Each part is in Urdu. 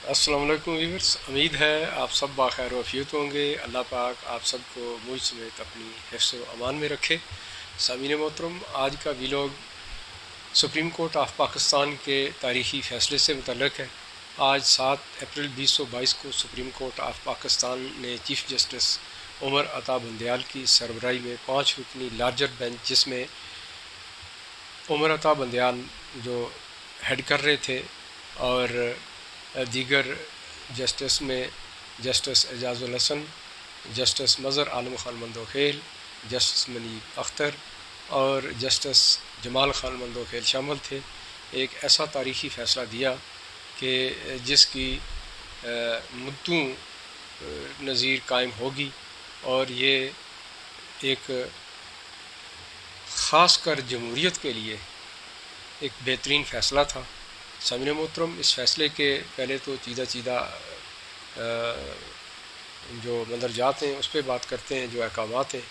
السلام علیکم ویورز، امید ہے آپ سب باخیر و عافیت ہوں گے۔ اللہ پاک آپ سب کو مجھ سمیت اپنی حفظ و امان میں رکھے۔ سامعین محترم، آج کا vlog supreme court of Pakistan کے تاریخی فیصلے سے متعلق ہے۔ آج 7 اپریل 2022 کو سپریم کورٹ آف پاکستان نے چیف جسٹس عمر عطا بندیال کی سربراہی میں 5 رکنی لارجر بینچ، جس میں عمر عطا بندیال جو ہیڈ کر رہے تھے اور دیگر جسٹس میں جسٹس اعجاز الحسن، جسٹس مظہر عالم خان مندوخیل، جسٹس منیب اختر اور جسٹس جمال خان مندوخیل شامل تھے، ایک ایسا تاریخی فیصلہ دیا کہ جس کی مدتوں نظیر قائم ہوگی، اور یہ ایک خاص کر جمہوریت کے لیے ایک بہترین فیصلہ تھا۔ سامعین محترم، اس فیصلے کے پہلے تو چیدہ جو مندرجات ہیں اس پہ بات کرتے ہیں، جو احکامات ہیں،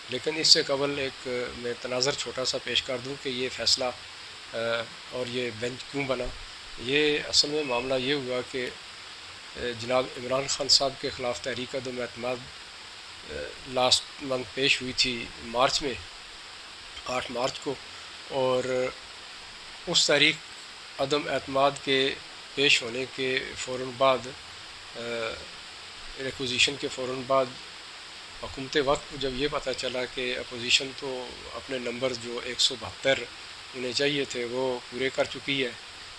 لیکن اس سے قبل ایک میں تناظر چھوٹا سا پیش کر دوں کہ یہ فیصلہ اور یہ بینچ کیوں بنا۔ یہ اصل میں معاملہ یہ ہوا کہ جناب عمران خان صاحب کے خلاف تحریک عدم اعتماد لاسٹ منتھ پیش ہوئی تھی، مارچ میں، 8 مارچ کو، اور اس تاریخ عدم اعتماد کے پیش ہونے کے فوراً بعد، ریکوزیشن کے فوراً بعد، حکومت وقت کو جب یہ پتہ چلا کہ اپوزیشن تو اپنے نمبر جو 172 ہونے چاہیے تھے وہ پورے کر چکی ہے،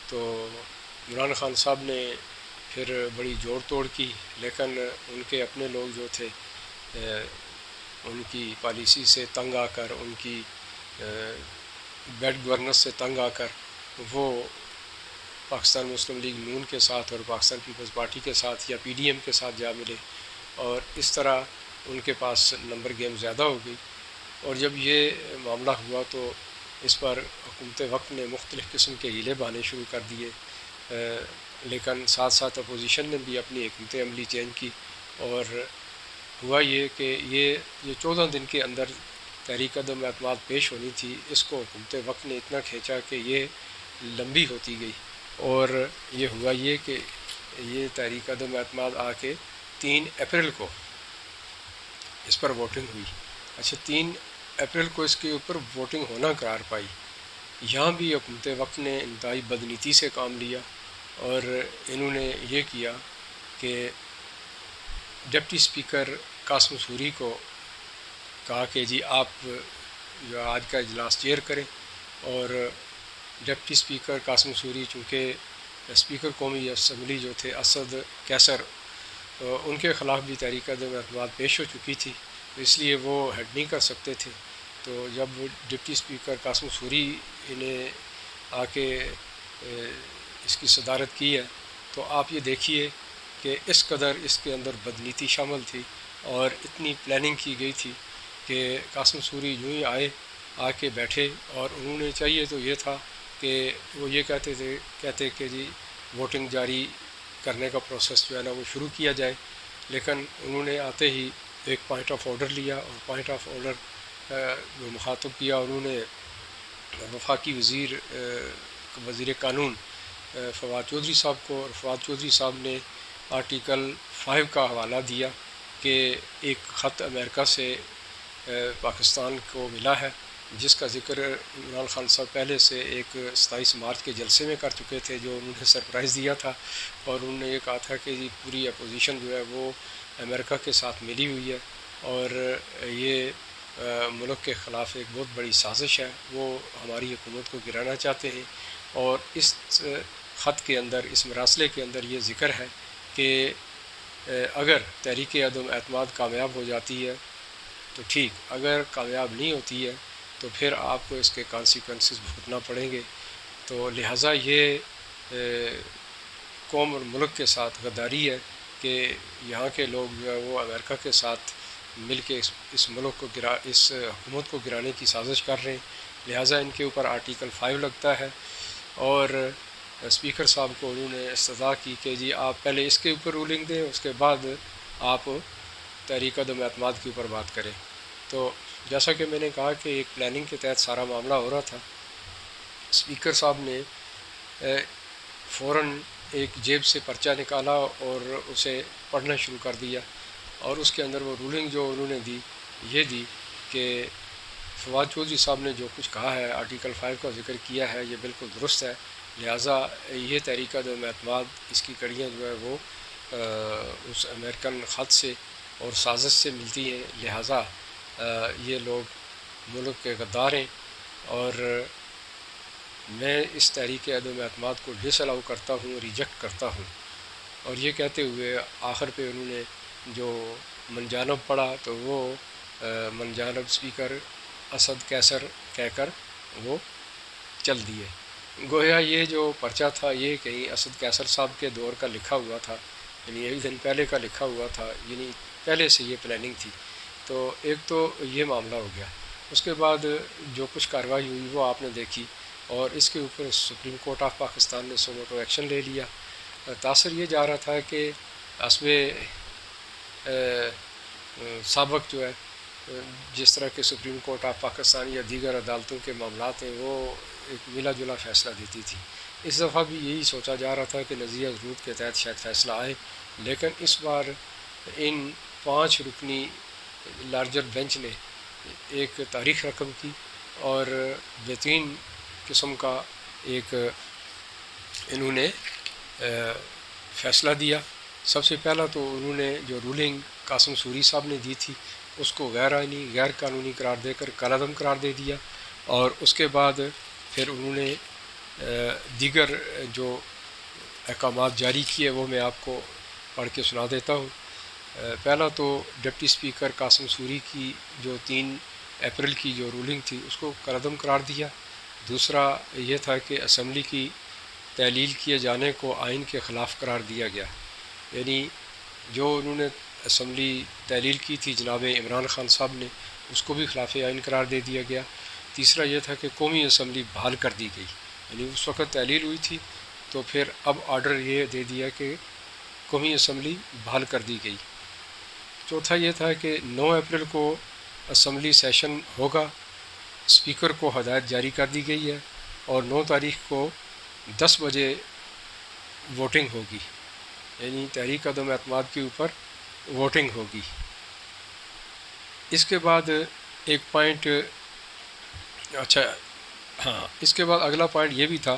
تو عمران خان صاحب نے پھر بڑی جوڑ توڑ کی، لیکن ان کے اپنے لوگ جو تھے ان کی پالیسی سے تنگ آ کر، ان کی بیڈ گورننس سے تنگ آ کر، وہ پاکستان مسلم لیگ نون کے ساتھ اور پاکستان پیپلز پارٹی کے ساتھ یا پی ڈی ایم کے ساتھ جا ملے، اور اس طرح ان کے پاس نمبر گیم زیادہ ہو گئی۔ اور جب یہ معاملہ ہوا تو اس پر حکومت وقت نے مختلف قسم کے ہیلے بہانے شروع کر دیے، لیکن ساتھ ساتھ اپوزیشن نے بھی اپنی حکمت عملی چینج کی، اور ہوا یہ کہ یہ 14 دن کے اندر تحریک عدم اعتماد پیش ہونی تھی، اس کو حکومت وقت نے اتنا کھینچا کہ یہ لمبی ہوتی گئی، اور یہ ہوا یہ کہ یہ تحریک عدم اعتماد آ کے 3 اپریل کو اس پر ووٹنگ ہوئی۔ اچھا، 3 اپریل کو اس کے اوپر ووٹنگ ہونا قرار پائی۔ یہاں بھی حکومت وقت نے انتہائی بدنیتی سے کام لیا، اور انہوں نے یہ کیا کہ ڈپٹی اسپیکر قاسم سوری کو کہا کہ جی آپ جو آج کا اجلاس چیئر کریں، اور ڈپٹی اسپیکر قاسم سوری چونکہ اسپیکر قومی اسمبلی جو تھے اسد کیسر، ان کے خلاف بھی تحریک عدم اعتماد پیش ہو چکی تھی، اس لیے وہ ہیڈ نہیں کر سکتے تھے۔ تو جب ڈپٹی اسپیکر قاسم سوری نے آ کے اس کی صدارت کی ہے، تو آپ یہ دیکھیے کہ اس قدر اس کے اندر بدنیتی شامل تھی، اور اتنی پلاننگ کی گئی تھی کہ قاسم سوری یوں ہی آ کے بیٹھے، اور انہوں نے چاہیے تو یہ تھا کہ وہ یہ کہتے کہ جی ووٹنگ جاری کرنے کا پروسیس جو ہے نا وہ شروع کیا جائے، لیکن انہوں نے آتے ہی ایک پوائنٹ آف آرڈر لیا، اور پوائنٹ آف آرڈر جو مخاطب کیا انہوں نے وفاقی وزیر قانون فواد چودھری صاحب کو، اور فواد چودھری صاحب نے آرٹیکل 5 کا حوالہ دیا کہ ایک خط امریکہ سے پاکستان کو ملا ہے، جس کا ذکر عمران خان صاحب پہلے سے ایک 27 مارچ کے جلسے میں کر چکے تھے، جو انہوں نے سرپرائز دیا تھا، اور انہوں نے یہ کہا تھا کہ جی پوری اپوزیشن جو ہے وہ امریکہ کے ساتھ ملی ہوئی ہے، اور یہ ملک کے خلاف ایک بہت بڑی سازش ہے، وہ ہماری حکومت کو گرانا چاہتے ہیں۔ اور اس خط کے اندر، اس مراسلے کے اندر یہ ذکر ہے کہ اگر تحریک عدم اعتماد کامیاب ہو جاتی ہے تو ٹھیک، اگر کامیاب نہیں ہوتی ہے تو پھر آپ کو اس کے کانسیکوینسز بھگتنا پڑیں گے۔ تو لہٰذا یہ قوم اور ملک کے ساتھ غداری ہے کہ یہاں کے لوگ جو ہے وہ امریکہ کے ساتھ مل کے اس ملک کو اس حکومت کو گرانے کی سازش کر رہے ہیں، لہٰذا ان کے اوپر آرٹیکل 5 لگتا ہے، اور اسپیکر صاحب کو انہوں نے استدعا کی کہ جی آپ پہلے اس کے اوپر رولنگ دیں، اس کے بعد آپ تحریک عدم اعتماد کے اوپر بات کریں۔ تو جیسا کہ میں نے کہا کہ ایک پلاننگ کے تحت سارا معاملہ ہو رہا تھا۔ اسپیکر صاحب نے فوراً ایک جیب سے پرچہ نکالا اور اسے پڑھنا شروع کر دیا، اور اس کے اندر وہ رولنگ جو انہوں نے دی یہ دی کہ فواد چودھری صاحب نے جو کچھ کہا ہے، آرٹیکل 5 کا ذکر کیا ہے، یہ بالکل درست ہے، لہٰذا یہ تحریک عدم اعتماد اس کی کڑیاں جو ہے وہ اس امریکن خط سے اور سازش سے ملتی ہیں، لہٰذا یہ لوگ ملک کے غدار ہیں، اور میں اس تحریک عدم اعتماد کو ڈس الاؤ کرتا ہوں، ریجیکٹ کرتا ہوں۔ اور یہ کہتے ہوئے آخر پہ انہوں نے جو منجانب پڑھا تو وہ منجانب اسپیکر اسد کیسر کہہ کر وہ چل دیے۔ گویا یہ جو پرچہ تھا یہ کہیں اسد کیسر صاحب کے دور کا لکھا ہوا تھا، یعنی ایک دن پہلے کا لکھا ہوا تھا، یعنی پہلے سے یہ پلاننگ تھی۔ تو ایک تو یہ معاملہ ہو گیا، اس کے بعد جو کچھ کارروائی ہوئی وہ آپ نے دیکھی، اور اس کے اوپر سپریم کورٹ آف پاکستان نے سوموٹو ایکشن لے لیا۔ تاثر یہ جا رہا تھا کہ حسب سابق جو ہے جس طرح کے سپریم کورٹ آف پاکستان یا دیگر عدالتوں کے معاملات ہیں وہ ایک ملا جلا فیصلہ دیتی تھی، اس دفعہ بھی یہی سوچا جا رہا تھا کہ نظریہ ضرورت کے تحت شاید فیصلہ آئے، لیکن اس بار ان 5 رکنی لارجر بینچ نے ایک تاریخ رقم کی اور بہترین قسم کا ایک انہوں نے فیصلہ دیا۔ سب سے پہلا تو انہوں نے جو رولنگ قاسم سوری صاحب نے دی تھی اس کو غیر آئینی غیر قانونی قرار دے کر کالعدم قرار دے دیا، اور اس کے بعد پھر انہوں نے دیگر جو احکامات جاری کیے وہ میں آپ کو پڑھ کے سنا دیتا ہوں۔ پہلا تو ڈپٹی اسپیکر قاسم سوری کی جو 3 اپریل کی جو رولنگ تھی اس کو کالعدم قرار دیا۔ دوسرا یہ تھا کہ اسمبلی کی تحلیل کیے جانے کو آئین کے خلاف قرار دیا گیا، یعنی جو انہوں نے اسمبلی تحلیل کی تھی جناب عمران خان صاحب نے اس کو بھی خلاف آئین قرار دے دیا گیا۔ تیسرا یہ تھا کہ قومی اسمبلی بحال کر دی گئی، یعنی اس وقت تحلیل ہوئی تھی تو پھر اب آرڈر یہ دے دیا کہ قومی اسمبلی بحال کر دی گئی۔ چوتھا یہ تھا کہ 9 اپریل کو اسمبلی سیشن ہوگا، اسپیکر کو ہدایت جاری کر دی گئی ہے، اور 9 تاریخ کو 10 بجے ووٹنگ ہوگی، یعنی تحریک عدم اعتماد کے اوپر ووٹنگ ہوگی۔ اس کے بعد ایک پوائنٹ اس کے بعد اگلا پوائنٹ یہ بھی تھا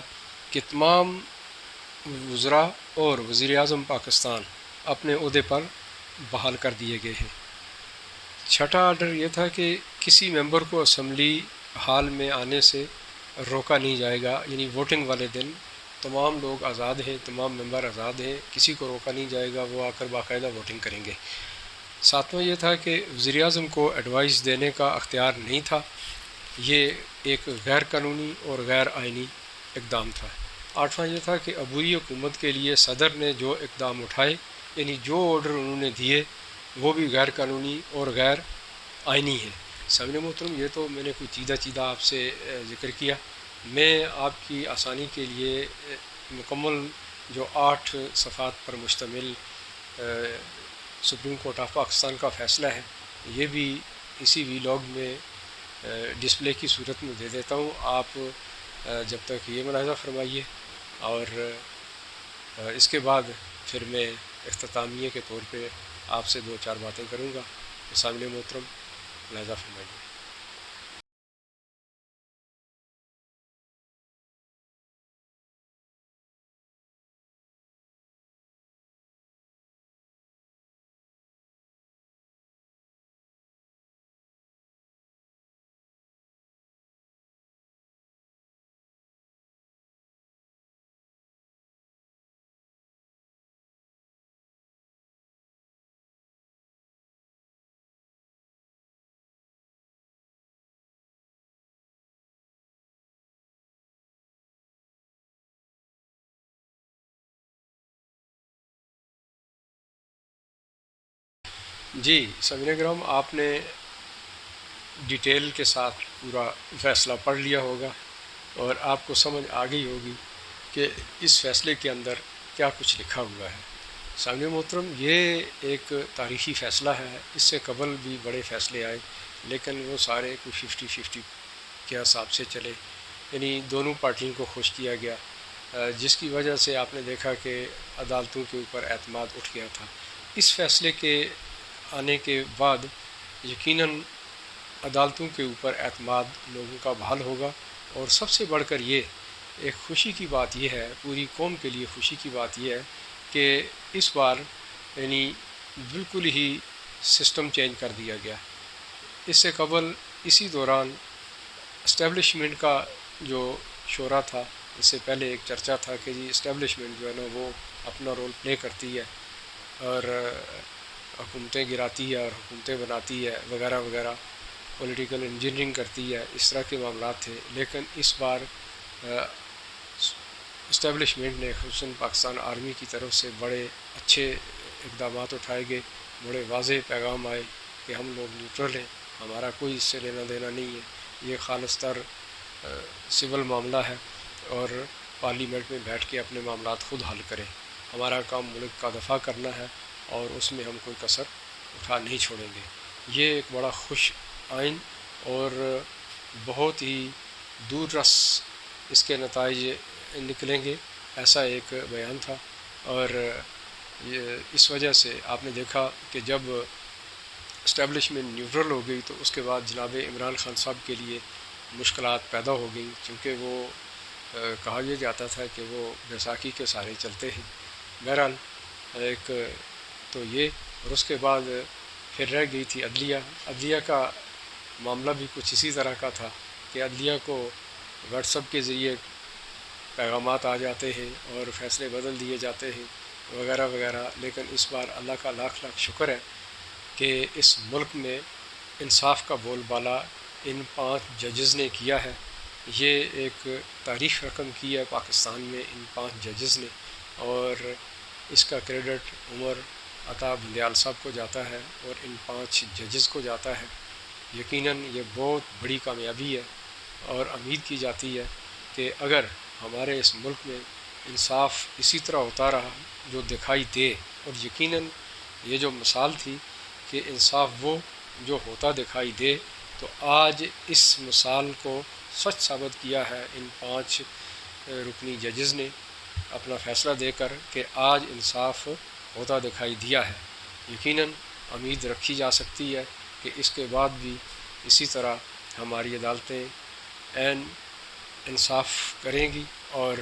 کہ تمام وزراء اور وزیر اعظم پاکستان اپنے عہدے پر بحال کر دیے گئے ہیں۔ چھٹا آرڈر یہ تھا کہ کسی ممبر کو اسمبلی ہال میں آنے سے روکا نہیں جائے گا، یعنی ووٹنگ والے دن تمام لوگ آزاد ہیں، تمام ممبر آزاد ہیں، کسی کو روکا نہیں جائے گا، وہ آ کر باقاعدہ ووٹنگ کریں گے۔ ساتواں یہ تھا کہ وزیر اعظم کو ایڈوائز دینے کا اختیار نہیں تھا، یہ ایک غیر قانونی اور غیر آئینی اقدام تھا۔ آٹھواں یہ تھا کہ عبوری حکومت کے لیے صدر نے جو اقدام اٹھائے، یعنی جو آرڈر انہوں نے دیے وہ بھی غیر قانونی اور غیر آئینی ہیں۔ سامعین محترم، یہ تو میں نے کوئی چیدہ آپ سے ذکر کیا، میں آپ کی آسانی کے لیے مکمل جو 8 صفحات پر مشتمل سپریم کورٹ آف پاکستان کا فیصلہ ہے یہ بھی اسی ویلاگ میں ڈسپلے کی صورت میں دے دیتا ہوں۔ آپ جب تک یہ ملاحظہ فرمائیے، اور اس کے بعد پھر میں اختتامیہ کے طور پہ آپ سے 2-4 باتیں کروں گا۔ سامعین محترم ملاحظہ فرمائیے۔ جی سامعین کرام، آپ نے ڈیٹیل کے ساتھ پورا فیصلہ پڑھ لیا ہوگا اور آپ کو سمجھ آ گئی ہوگی کہ اس فیصلے کے اندر کیا کچھ لکھا ہوا ہے۔ سامعین محترم، یہ ایک تاریخی فیصلہ ہے، اس سے قبل بھی بڑے فیصلے آئے لیکن وہ سارے کوئی 50-50 کے حساب سے چلے، یعنی دونوں پارٹیوں کو خوش کیا گیا۔ جس کی وجہ سے آپ نے دیکھا کہ عدالتوں کے اوپر اعتماد اٹھ گیا تھا۔ اس فیصلے کے آنے کے بعد یقیناً عدالتوں کے اوپر اعتماد لوگوں کا بحال ہوگا، اور سب سے بڑھ کر یہ ایک خوشی کی بات یہ ہے، پوری قوم کے لیے خوشی کی بات یہ ہے کہ اس بار یعنی بالکل ہی سسٹم چینج کر دیا گیا۔ اس سے قبل اسی دوران اسٹیبلشمنٹ کا جو شورا تھا، اس سے پہلے ایک چرچا تھا کہ جی اسٹیبلشمنٹ جو ہے نا وہ اپنا رول پلے کرتی ہے اور حکومتیں گراتی ہے اور حکومتیں بناتی ہے وغیرہ وغیرہ، پولیٹیکل انجینئرنگ کرتی ہے، اس طرح کے معاملات تھے۔ لیکن اس بار اسٹیبلشمنٹ نے خصوصاً پاکستان آرمی کی طرف سے بڑے اچھے اقدامات اٹھائے گئے، بڑے واضح پیغام آئے کہ ہم لوگ نیوٹرل ہیں، ہمارا کوئی اس سے لینا دینا نہیں ہے، یہ خالص تر سول معاملہ ہے اور پارلیمنٹ میں بیٹھ کے اپنے معاملات خود حل کریں، ہمارا کام ملک کا دفاع کرنا ہے اور اس میں ہم کوئی کسر اٹھا نہیں چھوڑیں گے۔ یہ ایک بڑا خوش آئین اور بہت ہی دور رس اس کے نتائج نکلیں گے، ایسا ایک بیان تھا۔ اور اس وجہ سے آپ نے دیکھا کہ جب اسٹیبلشمنٹ نیوٹرل ہو گئی تو اس کے بعد جناب عمران خان صاحب کے لیے مشکلات پیدا ہو گئیں، چونکہ وہ کہا یہ جاتا تھا کہ وہ بیساکھی کے سہارے چلتے ہیں۔ بہرحال ایک تو یہ، اور اس کے بعد پھر رہ گئی تھی عدلیہ کا معاملہ بھی کچھ اسی طرح کا تھا کہ عدلیہ کو واٹس ایپ کے ذریعے پیغامات آ جاتے ہیں اور فیصلے بدل دیے جاتے ہیں وغیرہ وغیرہ۔ لیکن اس بار اللہ کا لاکھ لاکھ شکر ہے کہ اس ملک میں انصاف کا بول بالا ان 5 ججز نے کیا ہے۔ یہ ایک تاریخ رقم کی ہے پاکستان میں ان 5 ججز نے، اور اس کا کریڈٹ عمر عطا بندیال صاحب کو جاتا ہے اور ان 5 ججز کو جاتا ہے۔ یقیناً یہ بہت بڑی کامیابی ہے اور امید کی جاتی ہے کہ اگر ہمارے اس ملک میں انصاف اسی طرح ہوتا رہا جو دکھائی دے، اور یقیناً یہ جو مثال تھی کہ انصاف وہ جو ہوتا دکھائی دے، تو آج اس مثال کو سچ ثابت کیا ہے ان 5 رکنی ججز نے اپنا فیصلہ دے کر کہ آج انصاف ہوتا دکھائی دیا ہے۔ یقیناً امید رکھی جا سکتی ہے کہ اس کے بعد بھی اسی طرح ہماری عدالتیں عین انصاف کریں گی، اور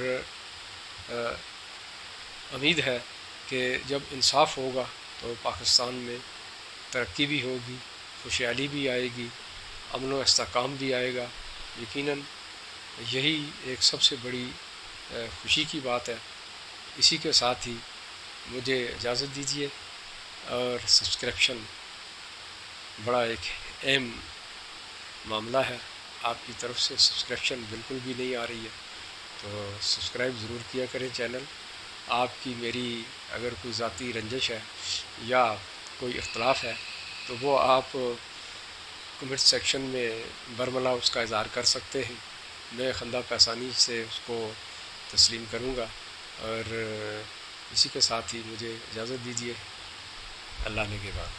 امید ہے کہ جب انصاف ہوگا تو پاکستان میں ترقی بھی ہوگی، خوشحالی بھی آئے گی، امن و استحکام بھی آئے گا۔ یقیناً یہی ایک سب سے بڑی خوشی کی بات ہے۔ اسی کے ساتھ ہی مجھے اجازت دیجیے، اور سبسکرپشن بڑا ایک اہم معاملہ ہے، آپ کی طرف سے سبسکرپشن بالکل بھی نہیں آ رہی ہے، تو سبسکرائب ضرور کیا کریں چینل۔ آپ کی میری اگر کوئی ذاتی رنجش ہے یا کوئی اختلاف ہے تو وہ آپ کمنٹ سیکشن میں برملا اس کا اظہار کر سکتے ہیں، میں خندہ پیسانی سے اس کو تسلیم کروں گا۔ اور اسی کے ساتھ ہی مجھے اجازت دیجیے، اللہ نگہبان۔